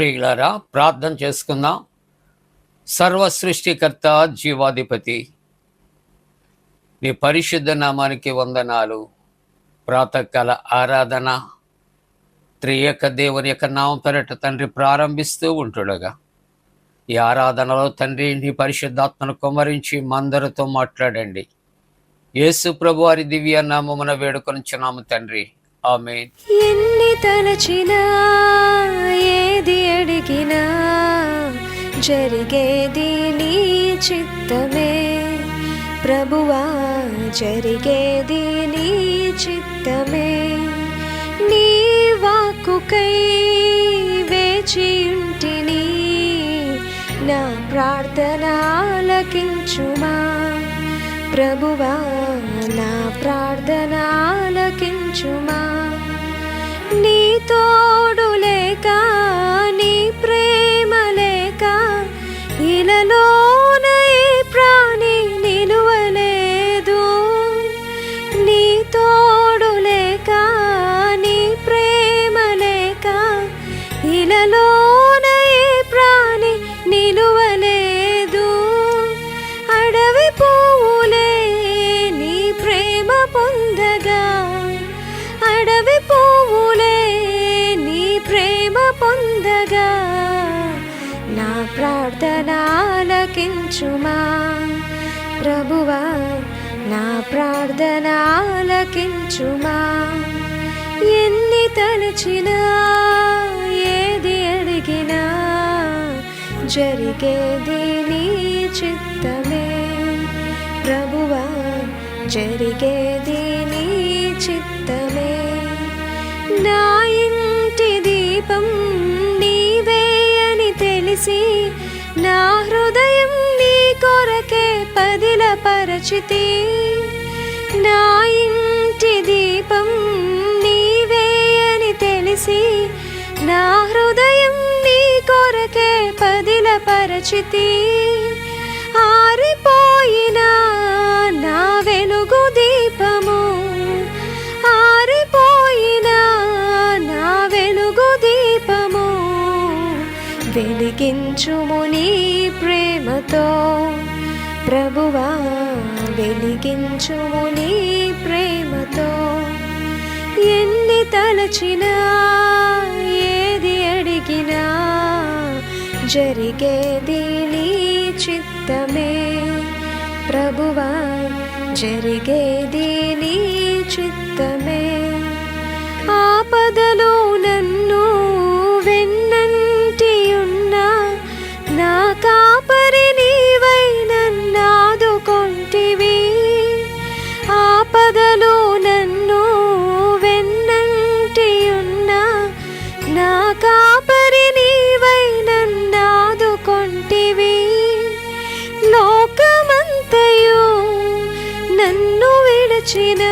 ప్రియులారా, ప్రార్థన చేసుకుందాం. సర్వ సృష్టికర్త, జీవాధిపతి, నీ పరిశుద్ధ నామానికి వందనాలు. ప్రాతకాల ఆరాధన త్రియేక దేవుని యొక్క నామం పేరట తండ్రి ప్రారంభిస్తూ ఉంటుండగా ఈ ఆరాధనలో తండ్రి నీ పరిశుద్ధాత్మను కుమ్మరించి మందరితో మాట్లాడండి. యేసు ప్రభు వారి దివ్య నామమున వేడుకొనుచున్నాము తండ్రి, ఆమేన్. ఎన్ని తలచినా ఏది అడిగినా జరిగేది నీ చిత్తమే ప్రభువా, జరిగేది నీ చిత్తమే. నీ వాక్కుకై వేచియుంటిని, నా ప్రార్థన ఆలకించుమా ప్రభువా, నా ప్రార్థన ఆలకించుమా. నీ తోడు లేక, నీ ప్రేమ లేక ఇలలోన ఏ ప్రాణి నిలువలేదు. నీ తోడు లేక, నీ ప్రేమ లేక ఇలలోన ఏ ప్రాణి నిలువలేదు. అడవి పువ్వులే నీ ప్రేమ పొందగా, అడవి పువ్వులే నీ ప్రేమ పొందగా, నా ప్రార్థన ఆలకించుమా ప్రభువా, నా ప్రార్థన ఆలకించుమా. ఎన్ని తలచినా ఏది అడిగినా జరిగేది నీ చిత్తమే ప్రభువా, జరిగేది నీ చిత్తమే. నా ఇంటి దీపం నీవే అని తెలిసి, నా హృదయం నీ కొరకే పదిలపరచితి. నా ఇంటి దీపం నీవే అని తెలిసి, నా హృదయం నీ కొరకే పదిలపరచితి. ఆరిపోయినా నా వెలుగు దీపము, ఆరిపోయినా నా వెలుగు దీపము, వెలిగించుము నీ ప్రేమతో ప్రభువా, వెలిగించుము నీ ప్రేమతో. ఎన్ని తలచినా ఏది అడిగినా జరిగేది నీ చిత్తమే ప్రభువా, జరిగేది నీ చిత్తమే. ఆపదలో నన్ను వెన్నంటి ఉన్నా, నా కాపరి నీవై నన్నాదుకొంటివి. ఆపదలో నన్ను వెన్నంటి ఉన్నా, నా కాపరి నీవై నన్నాదుకొంటివి. లోకమంతయు నన్ను విడచిన,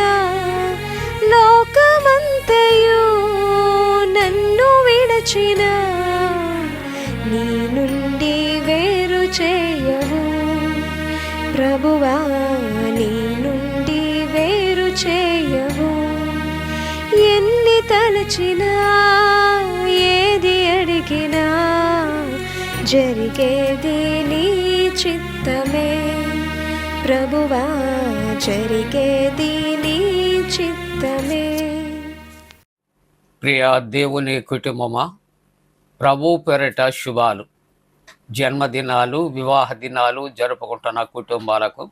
లోకమంతయు నన్ను విడచిన, నీ నుండి వేరు చేయవు ప్రభువా, నీ నుండి వేరు చేయవు. ఎన్ని తలచినా ఏది అడిగినా జరిగేది నీ చిత్తమే ప్రభువా, జరిగేది నీ చిత్తమే. ప్రియ దేవుని కుటుంబమా, ప్రభు పేరట శుభాలు. జన్మదినాలు, వివాహ దినాలు జరుపుకుంటున్న కుటుంబాలకు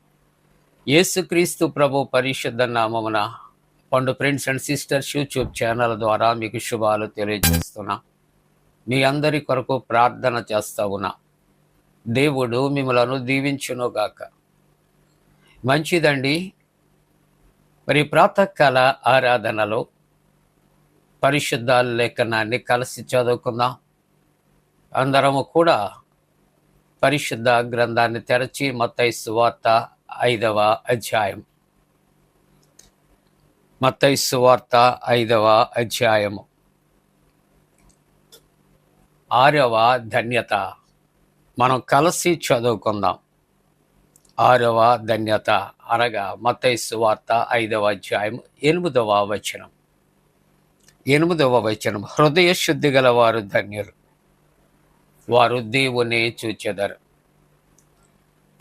యేసుక్రీస్తు ప్రభు పరిశుద్ధ నామమున పండు friends and sisters YouTube channel ద్వారా మీకు శుభాలు తెలియజేస్తున్నా. మీ అందరి కొరకు ప్రార్థన చేస్తా ఉన్నా. దేవుడు మిమ్మలను దీవించునుగాక. మంచిదండి. మరి ప్రాతకాల ఆరాధనలో పరిశుద్ధ లేఖనాన్ని కలిసి చదువుకుందాం. అందరము కూడా పరిశుద్ధ గ్రంథాన్ని తెరచి మత్తయి సువార్త 5వ అధ్యాయం, మత్తయి సువార్త 5వ అధ్యాయము 6వ ధన్యత మనం కలిసి చదువుకుందాం. 6వ ధన్యత అనగా మత్తయి సువార్త 5వ అధ్యాయం 8వ వచనం. 8వ వచనం, హృదయ శుద్ధి గల వారు ధన్యులు, వారు దేవుని చూచెదరు.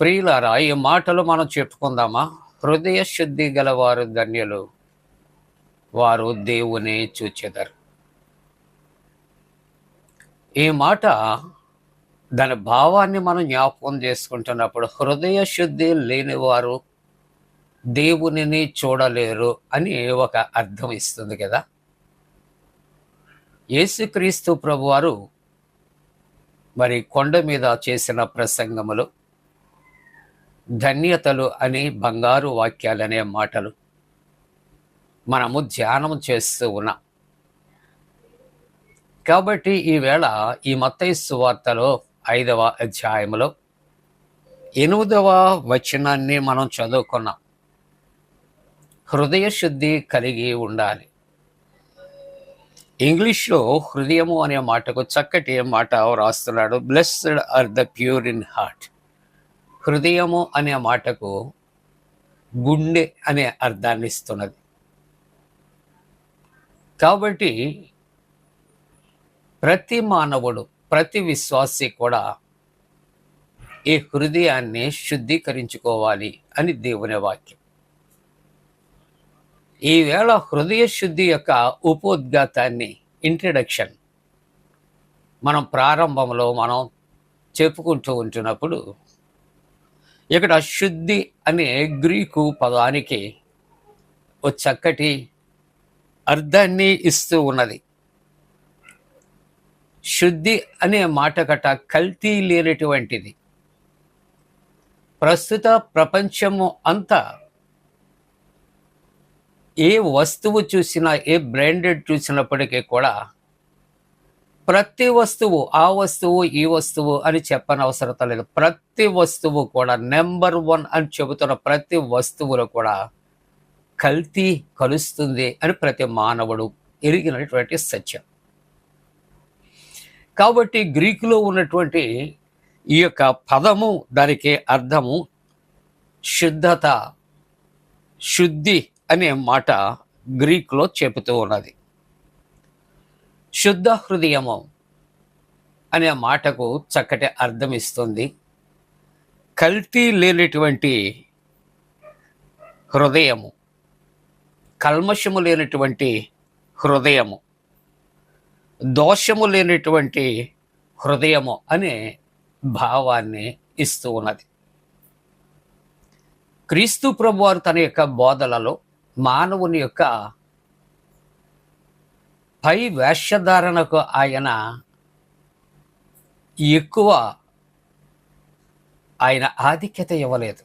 ప్రియులారా, ఈ మాటలు మనం చెప్పుకుందామా? హృదయ శుద్ధి గల వారు ధన్యులు, వారు దేవుని చూచెదరు. ఈ మాట దాని భావాన్ని మనం జ్ఞాపకం చేసుకుంటున్నప్పుడు, హృదయ శుద్ధి లేనివారు దేవునిని చూడలేరు అని ఒక అర్థం ఇస్తుంది కదా. యేసుక్రీస్తు ప్రభువారు మరి కొండ మీద చేసిన ప్రసంగములు, ధన్యతలు అని బంగారు వాక్యాలనే మాటలు మనము ధ్యానం చేస్తూ ఉన్నాం. కాబట్టి ఈవేళ ఈ మత్తయి సువార్తలో 5వ అధ్యాయంలో 8వ వచనాన్ని మనం చదువుకున్నాం. హృదయ శుద్ధి కలిగి ఉండాలి. ఇంగ్లీష్లో హృదయము అనే మాటకు చక్కటి మాట రాస్తున్నాడు, blessed are the pure in heart. హృదయము అనే మాటకు గుండె అనే అర్థాన్ని ఇస్తున్నది. కాబట్టి ప్రతి మానవుడు, ప్రతి విశ్వాసి కూడా ఈ హృదయాన్ని శుద్ధీకరించుకోవాలి అని దేవుని వాక్యం. ఈవేళ హృదయ శుద్ధి యొక్క ఉపోద్ఘాతాన్ని, ఇంట్రడక్షన్ మనం ప్రారంభంలో మనం చెప్పుకుంటూ ఉంటున్నప్పుడు, ఇక్కడ శుద్ధి అనే గ్రీకు పదానికి ఒక చక్కటి అర్థాన్ని ఇస్తూ ఉన్నది. శుద్ధి అనే మాట కట కల్తీ లేనటువంటిది. ప్రస్తుత ప్రపంచము అంతా ఏ వస్తువు చూసినా, ఏ బ్రాండెడ్ చూసినప్పటికీ కూడా ప్రతి వస్తువు, ఆ వస్తువు ఈ వస్తువు అని చెప్పనవసరం లేదు. ప్రతి వస్తువు కూడా నెంబర్ 1 అని చెబుతున్న ప్రతి వస్తువులో కూడా కల్తీ కలుస్తుంది అని ప్రతి మానవుడు ఎరిగినటువంటి సత్యం. కాబట్టి గ్రీకులో ఉన్నటువంటి ఈ యొక్క పదము, దానికి అర్థము శుద్ధత, శుద్ధి అనే మాట గ్రీకులో చెబుతూ ఉన్నది. శుద్ధ హృదయము అనే మాటకు చక్కటి అర్థం ఇస్తుంది. కల్తీ లేనటువంటి హృదయము, కల్మషము లేనటువంటి హృదయము, దోషము లేనటువంటి హృదయము అనే భావాన్ని ఇస్తూ ఉన్నది. క్రీస్తు ప్రభువారు తన యొక్క బోధలలో మానవుని యొక్క పై వేషధారణకు ఆయన ఎక్కువ ఆధిక్యత ఇవ్వలేదు.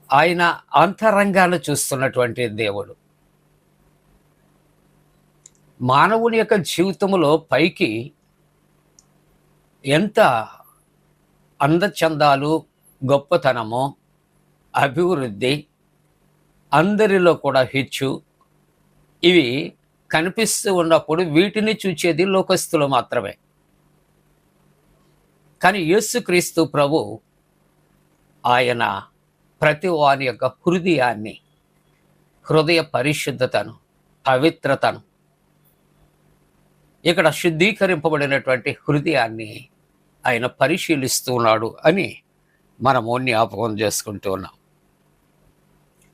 ఆయన అంతరంగాన్ని చూస్తున్నటువంటి దేవుడు. మానవుని యొక్క జీవితంలో పైకి ఎంత అందచందాలు, గొప్పతనము, అభివృద్ధి, అందరిలో కూడా హెచ్చు, ఇవి కనిపిస్తూ ఉన్నప్పుడు వీటిని చూచేది లోకస్తులు మాత్రమే. కానీ యేసుక్రీస్తు ప్రభు ఆయన ప్రతి వాని యొక్క హృదయాన్ని, హృదయ పరిశుద్ధతను, పవిత్రతను, ఇక్కడ శుద్ధీకరింపబడినటువంటి హృదయాన్ని ఆయన పరిశీలిస్తూ ఉన్నాడు అని మనము జ్ఞాపకం చేసుకుంటూ ఉన్నాం.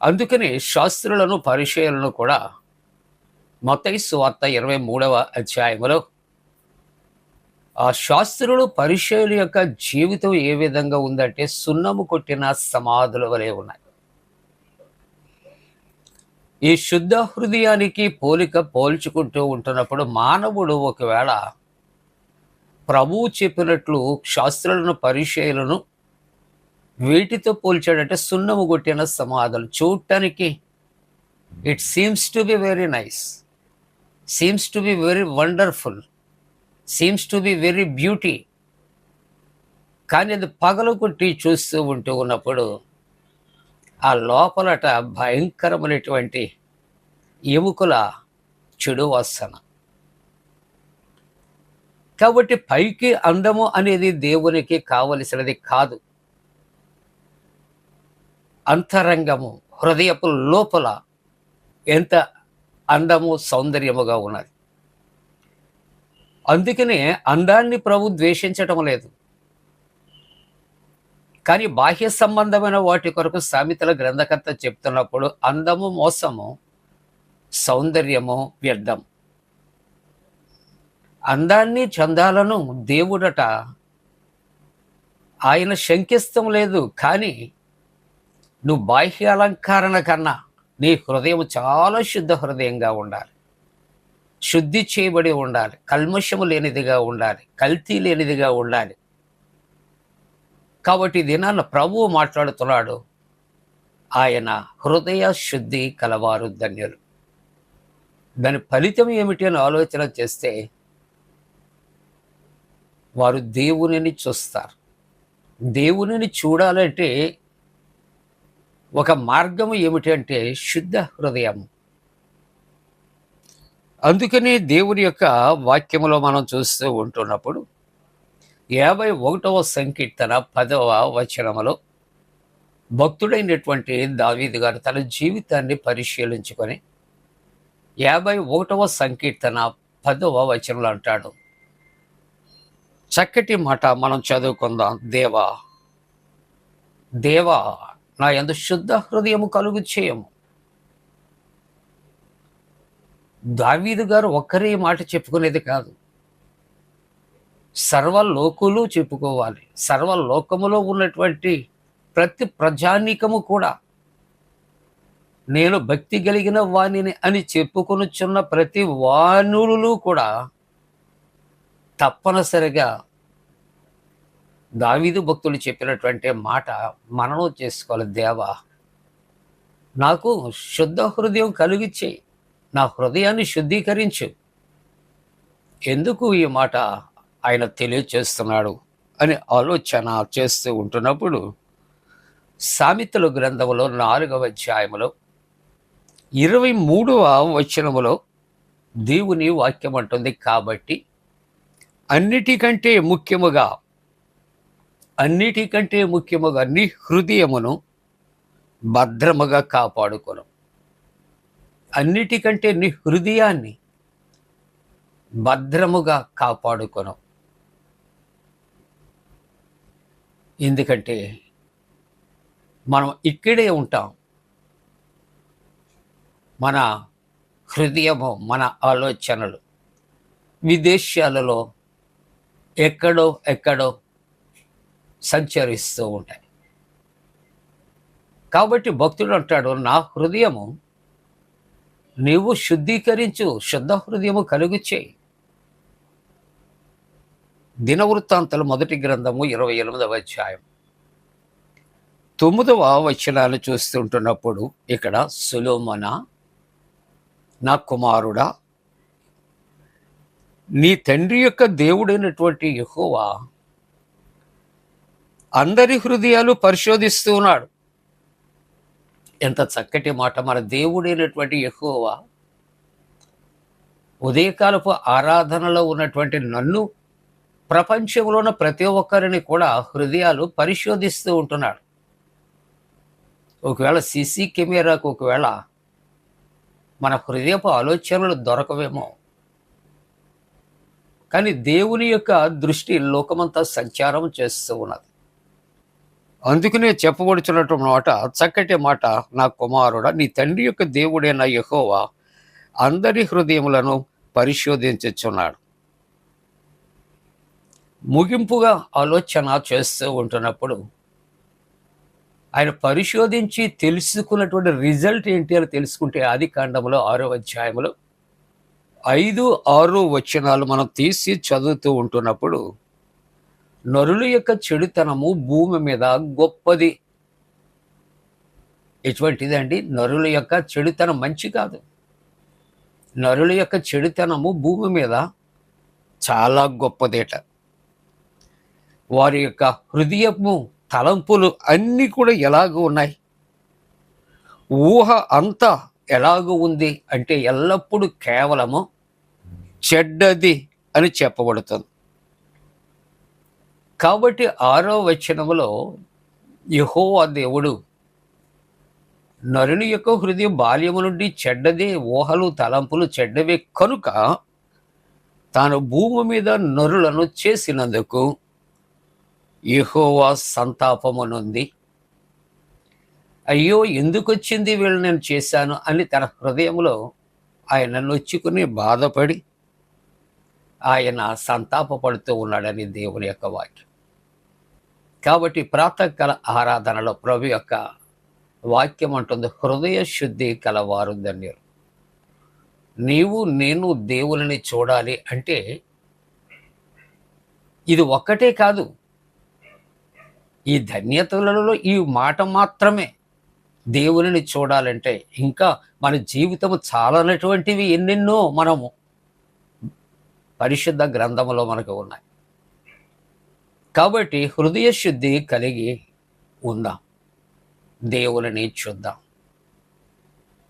అందుకని శాస్త్రులను, పరిచయులను కూడా మత్తయి సువార్త 23వ అధ్యాయంలో ఆ శాస్త్రులు, పరిచయుల యొక్క జీవితం ఏ విధంగా ఉందంటే సున్నము కొట్టిన సమాధుల వలె ఉన్నాయి. ఈ శుద్ధ హృదయానికి పోల్చుకుంటూ ఉంటున్నప్పుడు మానవుడు ఒకవేళ ప్రభువు చెప్పినట్లు శాస్త్రులను, పరిచయులను వీటితో పోల్చాడంటే సున్నము కొట్టిన సమాధులు చూడటానికి it seems to be very nice, seems to be very wonderful, seems to be very beauty. కానీ అది పగలు కొట్టి చూస్తూ ఉంటూ ఉన్నప్పుడు ఆ లోపలట భయంకరమైనటువంటి ఎముకల చెడు వాసన. కాబట్టి పైకి అందము అనేది దేవునికి కావలసినది కాదు. అంతరంగము, హృదయపు లోపల ఎంత అందము, సౌందర్యముగా ఉన్నది. అందుకనే అందాన్ని ప్రభు ద్వేషించటం లేదు. కానీ బాహ్య సంబంధమైన వాటి కొరకు సామెతల గ్రంథకర్త చెప్తున్నప్పుడు అందము మోసము, సౌందర్యము వ్యర్థం. అందాన్ని చందాలను దేవుడట ఆయన శంకిస్తం లేదు. కానీ నువ్వు బాహ్య అలంకరణ కన్నా నీ హృదయం చాలా శుద్ధ హృదయంగా ఉండాలి, శుద్ధి చేయబడి ఉండాలి, కల్మషము లేనిదిగా ఉండాలి, కల్తీ లేనిదిగా ఉండాలి. కాబట్టి దినాన్న ప్రభువు మాట్లాడుతున్నాడు, ఆయన హృదయ శుద్ధి కలవారు ధన్యులు. దాని ఫలితం ఏమిటి అని ఆలోచన చేస్తే వారు దేవునిని చూస్తారు. దేవునిని చూడాలంటే ఒక మార్గం ఏమిటి అంటే శుద్ధ హృదయం. అందుకని దేవుని యొక్క వాక్యములో మనం చూస్తూ ఉంటున్నప్పుడు 51వ సంకీర్తన 10వ వచనములో భక్తుడైనటువంటి దావీదు గారు తన జీవితాన్ని పరిశీలించుకొని 51వ సంకీర్తన 10వ వచనంలో అంటాడు, చక్కటి మాట మనం చదువుకుందాం. దేవా దేవా నా యందు శుద్ధ హృదయము కలుగు చేయము. దావీదు గారు ఒక్కరే మాట చెప్పుకునేది కాదు, సర్వలోకులు చెప్పుకోవాలి. సర్వలోకములో ఉన్నటువంటి ప్రతి ప్రజానీకము కూడా నేను భక్తి కలిగిన వాణిని అని చెప్పుకొనుచున్న ప్రతి వానులు కూడా తప్పనిసరిగా దావీదు భక్తులు చెప్పినటువంటి మాట మననం చేసుకోవాలి. దేవా నాకు శుద్ధ హృదయం కలిగిచ్చేయి, నా హృదయాన్ని శుద్ధీకరించు. ఎందుకు ఈ మాట ఆయన తెలియచేస్తున్నాడు అని ఆలోచన చేస్తూ ఉంటున్నప్పుడు సామెతల గ్రంథములో 4వ అధ్యాయములో 23వ వచనములో దేవుని వాక్యం అంటుంది, కాబట్టి అన్నిటికంటే ముఖ్యముగా నీ హృదయమును భద్రముగా కాపాడుకొను. అన్నిటికంటే నీ హృదయాన్ని భద్రముగా కాపాడుకొను. ఎందుకంటే మనం ఇక్కడే ఉంటాం. మన హృదయము, మన ఆలోచనలు విదేశాలలో ఎక్కడో సంచరిస్తూ ఉంటాయి. కాబట్టి భక్తుడు అంటాడు, నా హృదయము నీవు శుద్ధీకరించు, శుద్ధ హృదయము కలుగు చేయి. దినవృత్తాంతాలు 1వ గ్రంథము 28వ అధ్యాయం 9వ వచనాలు చూస్తుంటున్నప్పుడు ఇక్కడ సొలొమోనా నా కుమారుడా, నీ తండ్రి యొక్క దేవుడైనటువంటి యెహోవా అందరి హృదయాలు పరిశోధిస్తూ ఉన్నాడు. ఎంత చక్కటి మాట! మన దేవుడైనటువంటి యెహోవా ఉదయకాలపు ఆరాధనలో ఉన్నటువంటి నన్ను, ప్రపంచంలో ఉన్న ప్రతి ఒక్కరిని కూడా హృదయాలు పరిశోధిస్తూ ఉంటున్నాడు. ఒకవేళ సీసీ కెమెరాకు ఒకవేళ మన హృదయపు ఆలోచనలు దొరకవేమో, కానీ దేవుని యొక్క దృష్టి లోకమంతా సంచారం చేస్తూ ఉన్నది. అందుకనే చెప్పబడుచున్నట్టు మాట, చక్కటి మాట, నా కుమారుడా నీ తండ్రి యొక్క దేవుడైన యెహోవా అందరి హృదయములను పరిశోధించుచున్నాడు. ముగింపుగా ఆలోచన చేస్తూ ఉంటున్నప్పుడు ఆయన పరిశోధించి తెలుసుకున్నటువంటి రిజల్ట్ ఏంటి అని తెలుసుకుంటే ఆదికాండములో 6వ అధ్యాయములో 5, 6 వచనాలు మనం తీసి చదువుతూ ఉంటున్నప్పుడు, నరుల యొక్క చెడుతనము భూమి మీద గొప్పది. ఎటువంటిదండి? నరుల యొక్క చెడుతనం మంచి కాదు. నరుల యొక్క చెడుతనము భూమి మీద చాలా గొప్పదేట. వారి యొక్క హృదయము తలంపులు అన్నీ కూడా ఎలాగ ఉన్నాయి, ఊహ అంతా ఎలాగ ఉంది అంటే ఎల్లప్పుడూ కేవలము చెడ్డది అని చెప్పబడుతుంది. కాబట్టి 6వ వచనములో యెహోవా దేవుడు నరుని యొక్క హృదయం బాల్యము నుండి చెడ్డదే, ఊహలు తలంపులు చెడ్డవే కనుక తాను భూమి మీద నరులను చేసినందుకు యెహోవా సంతాపమునుంది. అయ్యో, ఎందుకు వచ్చింది వీళ్ళు నేను చేశాను అని తన హృదయంలో ఆయన నొచ్చుకుని బాధపడి ఆయన సంతాపపడుతూ ఉన్నాడని దేవుని యొక్క వాక్యం. కాబట్టి ప్రాతకాల ఆరాధనలో ప్రభు యొక్క వాక్యం అంటుంది, హృదయ శుద్ధి కలవారు ధన్యులు. నీవు నేను దేవుని చూడాలి అంటే ఇది ఒక్కటే కాదు, ఈ ధన్యతలలో ఈ మాట మాత్రమే. దేవుని చూడాలంటే ఇంకా మన జీవితము చాలనటువంటివి ఎన్నెన్నో మనము పరిశుద్ధ గ్రంథములో మనకు ఉన్నాయి. కాబట్టి హృదయ శుద్ధి కలిగి ఉందాం, దేవుని చూద్దాం.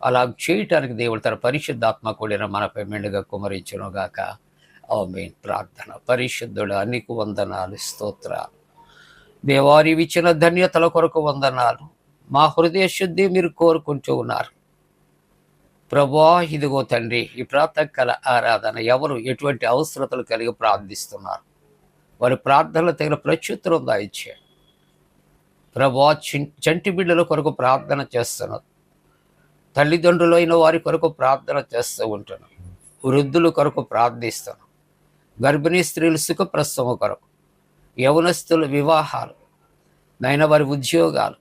అలా చేయటానికి దేవుడు తన పరిశుద్ధాత్మ కూడిన మనపై మెండుగా కుమరించునుగాక. ఆమేన్. ప్రార్థన. పరిశుద్ధుడా, నీకు వందనాలు, స్తోత్రాలు. దేవారి ఇచ్చిన ధన్యతల కొరకు వందనాలు. మా హృదయ శుద్ధి మీరు కోరుకుంటూ ఉన్నారు ప్రభువా. ఇదిగో తండ్రి, ఈ ప్రాతకాల ఆరాధన ఎవరు ఎటువంటి అవసరతలు కలిగి ప్రార్థిస్తున్నారు, వారి ప్రార్థనలు తగిన ప్రత్యుత్తరం దాయిచ్చాడు ప్రభువా. చంటి బిడ్డల కొరకు ప్రార్థన చేస్తున్నారు, తల్లిదండ్రులు అయిన వారి కొరకు ప్రార్థన చేస్తూ ఉంటున్నాం, వృద్ధుల కొరకు ప్రార్థిస్తున్నాం, గర్భిణీ స్త్రీలు సుఖప్రసవం కొరకు, యవనస్తుల వివాహాలు, నైనా వారి ఉద్యోగాలు,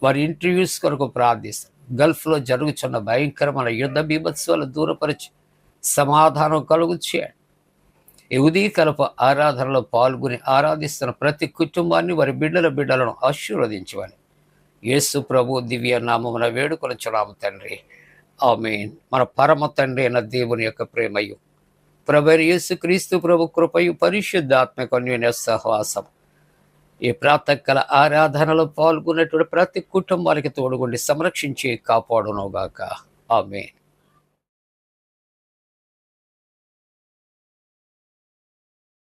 వారి ఇంటర్వ్యూస్ కొరకు ప్రార్థిస్తాం. గల్ఫ్లో జరుగుతున్న భయంకరమైన యుద్ధ బీభత్సాలు దూరపరిచి సమాధానం కలుగు చేయండి. ఈ ఉదయకాలపు ఆరాధనలో పాల్గొని ఆరాధిస్తున్న ప్రతి కుటుంబాన్ని, వారి బిడ్డలను ఆశీర్వదించమని యేసు ప్రభు దివ్య నామమున వేడుకొనుచున్నాము తండ్రి. ఆమేన్. మన పరమ తండ్రి అయిన దేవుని యొక్క ప్రేమయు, ప్రభు యేసు క్రీస్తు ప్రభు కృపయు, పరిశుద్ధాత్మక అన్యోన్య సహవాసం ఈ ప్రాతకాల ఆరాధనలో పాల్గొన్నటువంటి ప్రతి కుటుంబానికి తోడుగుండి సంరక్షించి కాపాడునుగాక. ఆమేన్.